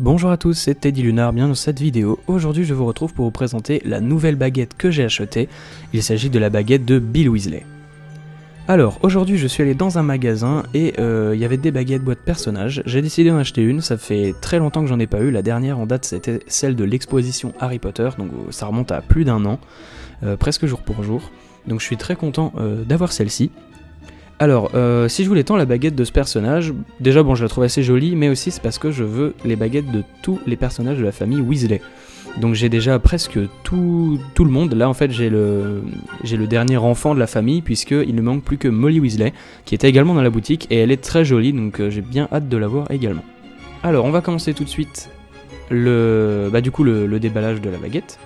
Bonjour à tous, c'est Teddy Lunar, bienvenue dans cette vidéo. Aujourd'hui je vous retrouve pour vous présenter la nouvelle baguette que j'ai achetée. Il s'agit de la baguette de Bill Weasley. Alors aujourd'hui je suis allé dans un magasin et il y avait des baguettes boîte personnages. J'ai décidé d'en acheter une, ça fait très longtemps que j'en ai pas eu. La dernière en date c'était celle de l'exposition Harry Potter, donc ça remonte à plus d'un an, presque jour pour jour. Donc je suis très content d'avoir celle-ci. Alors, si je voulais tant la baguette de ce personnage, déjà bon je la trouve assez jolie, mais aussi c'est parce que je veux les baguettes de tous les personnages de la famille Weasley. Donc j'ai déjà presque tout le monde, là en fait j'ai le dernier enfant de la famille, puisqu'il ne manque plus que Molly Weasley, qui était également dans la boutique, et elle est très jolie, donc j'ai bien hâte de la voir également. Alors on va commencer tout de suite le déballage de la baguette.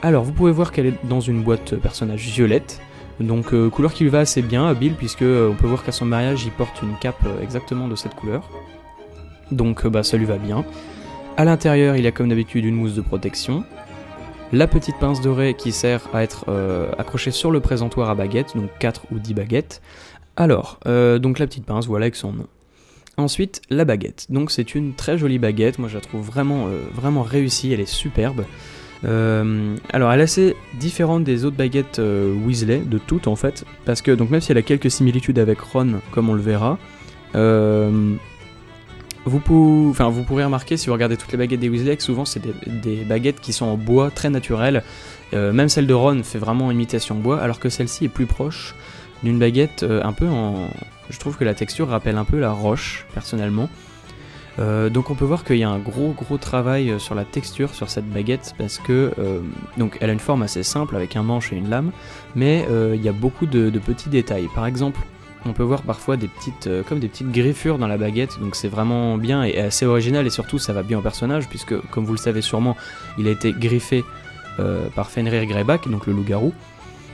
Alors vous pouvez voir qu'elle est dans une boîte personnage violette. Donc couleur qui lui va assez bien à Bill, puisque on peut voir qu'à son mariage il porte une cape exactement de cette couleur. Donc ça lui va bien. À l'intérieur il y a comme d'habitude une mousse de protection. La petite pince dorée qui sert à être accrochée sur le présentoir à baguette, donc 4 ou 10 baguettes. Alors, donc la petite pince, voilà avec son nom. Ensuite, la baguette. Donc c'est une très jolie baguette, moi je la trouve vraiment réussie, elle est superbe. Alors elle est assez différente des autres baguettes Weasley, de toutes en fait, parce que donc même si elle a quelques similitudes avec Ron, comme on le verra, vous pourrez remarquer si vous regardez toutes les baguettes des Weasley que souvent c'est des baguettes qui sont en bois très naturel. Même celle de Ron fait vraiment imitation bois, alors que celle-ci est plus proche d'une baguette un peu en... Je trouve que la texture rappelle un peu la roche, personnellement. Donc on peut voir qu'il y a un gros travail sur la texture sur cette baguette, parce que donc elle a une forme assez simple avec un manche et une lame, mais il y a beaucoup de petits détails. Par exemple, on peut voir parfois des petites griffures dans la baguette, donc c'est vraiment bien et assez original, et surtout ça va bien au personnage, puisque comme vous le savez sûrement, il a été griffé par Fenrir Greyback, donc le loup-garou.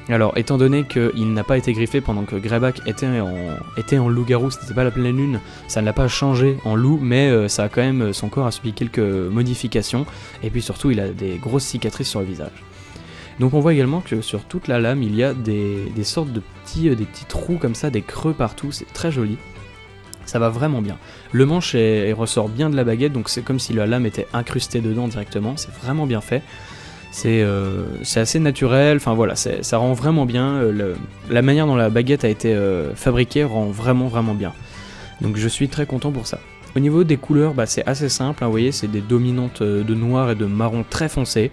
Alors, étant donné qu'il n'a pas été griffé pendant que Greyback était en loup-garou, ce n'était pas la pleine lune, ça ne l'a pas changé en loup, mais ça a quand même, son corps a subi quelques modifications, et puis surtout il a des grosses cicatrices sur le visage. Donc on voit également que sur toute la lame, il y a des sortes de des petits trous comme ça, des creux partout, c'est très joli. Ça va vraiment bien. Le manche ressort bien de la baguette, donc c'est comme si la lame était incrustée dedans directement, c'est vraiment bien fait. C'est assez naturel, enfin voilà, ça rend vraiment bien, la manière dont la baguette a été fabriquée rend vraiment bien. Donc je suis très content pour ça. Au niveau des couleurs, c'est assez simple, hein, vous voyez, c'est des dominantes de noir et de marron très foncé,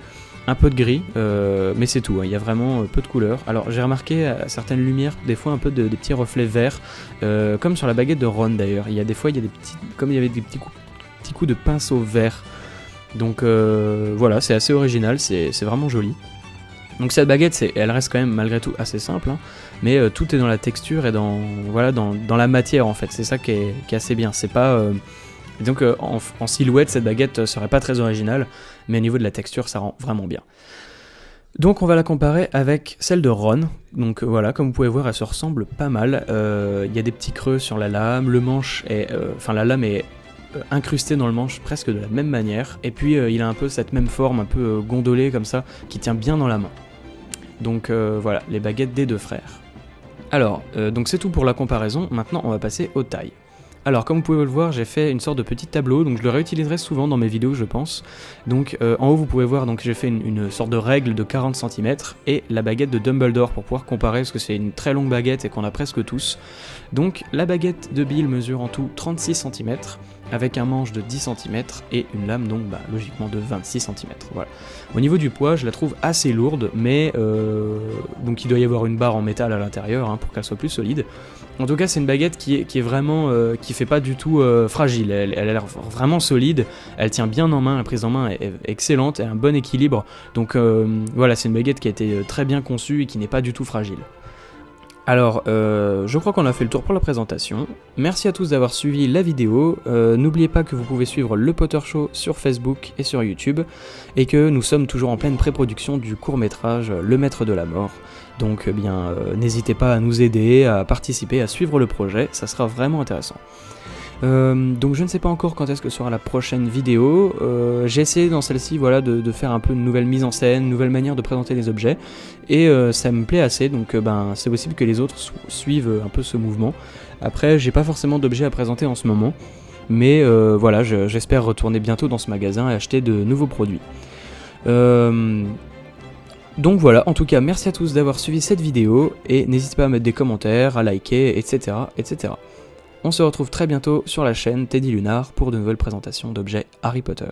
un peu de gris, mais c'est tout, hein, il y a vraiment peu de couleurs. Alors j'ai remarqué à certaines lumières, des fois un peu des petits reflets verts, comme sur la baguette de Ron d'ailleurs, il y a des fois, comme il y avait des petits coups de pinceau vert. Donc voilà, c'est assez original, c'est vraiment joli. Donc cette baguette, elle reste quand même malgré tout assez simple, hein, mais tout est dans la texture et dans la matière en fait, c'est ça qui est assez bien. C'est pas... donc en silhouette, cette baguette serait pas très originale, mais au niveau de la texture, ça rend vraiment bien. Donc on va la comparer avec celle de Ron. Donc voilà, comme vous pouvez voir, elle se ressemble pas mal. Il y a des petits creux sur la lame, le manche est... la lame est... incrusté dans le manche presque de la même manière, et puis il a un peu cette même forme un peu gondolée comme ça, qui tient bien dans la main. Donc voilà, les baguettes des deux frères. Alors, donc c'est tout pour la comparaison, maintenant on va passer aux tailles. Alors comme vous pouvez le voir, j'ai fait une sorte de petit tableau, donc je le réutiliserai souvent dans mes vidéos je pense. Donc en haut vous pouvez voir, donc j'ai fait une sorte de règle de 40 cm, et la baguette de Dumbledore pour pouvoir comparer, parce que c'est une très longue baguette et qu'on a presque tous. Donc la baguette de Bill mesure en tout 36 cm, avec un manche de 10 cm et une lame donc logiquement de 26 cm. Voilà. Au niveau du poids, je la trouve assez lourde, mais donc il doit y avoir une barre en métal à l'intérieur, hein, pour qu'elle soit plus solide. En tout cas, c'est une baguette qui est vraiment qui fait pas du tout fragile. Elle a l'air vraiment solide. Elle tient bien en main. La prise en main est excellente, et un bon équilibre. Donc voilà, c'est une baguette qui a été très bien conçue et qui n'est pas du tout fragile. Alors, je crois qu'on a fait le tour pour la présentation. Merci à tous d'avoir suivi la vidéo. N'oubliez pas que vous pouvez suivre le Potter Show sur Facebook et sur YouTube, et que nous sommes toujours en pleine pré-production du court-métrage Le Maître de la Mort. Donc n'hésitez pas à nous aider, à participer, à suivre le projet, ça sera vraiment intéressant. Donc je ne sais pas encore quand est-ce que sera la prochaine vidéo. J'ai essayé dans celle-ci de faire un peu une nouvelle mise en scène, une nouvelle manière de présenter les objets, et ça me plaît assez, donc c'est possible que les autres suivent un peu ce mouvement. Après j'ai pas forcément d'objets à présenter en ce moment, Mais voilà, j'espère retourner bientôt dans ce magasin et acheter de nouveaux produits. Donc voilà, en tout cas, merci à tous d'avoir suivi cette vidéo, et n'hésitez pas à mettre des commentaires, à liker, etc. etc. On se retrouve très bientôt sur la chaîne Teddy Lunar pour de nouvelles présentations d'objets Harry Potter.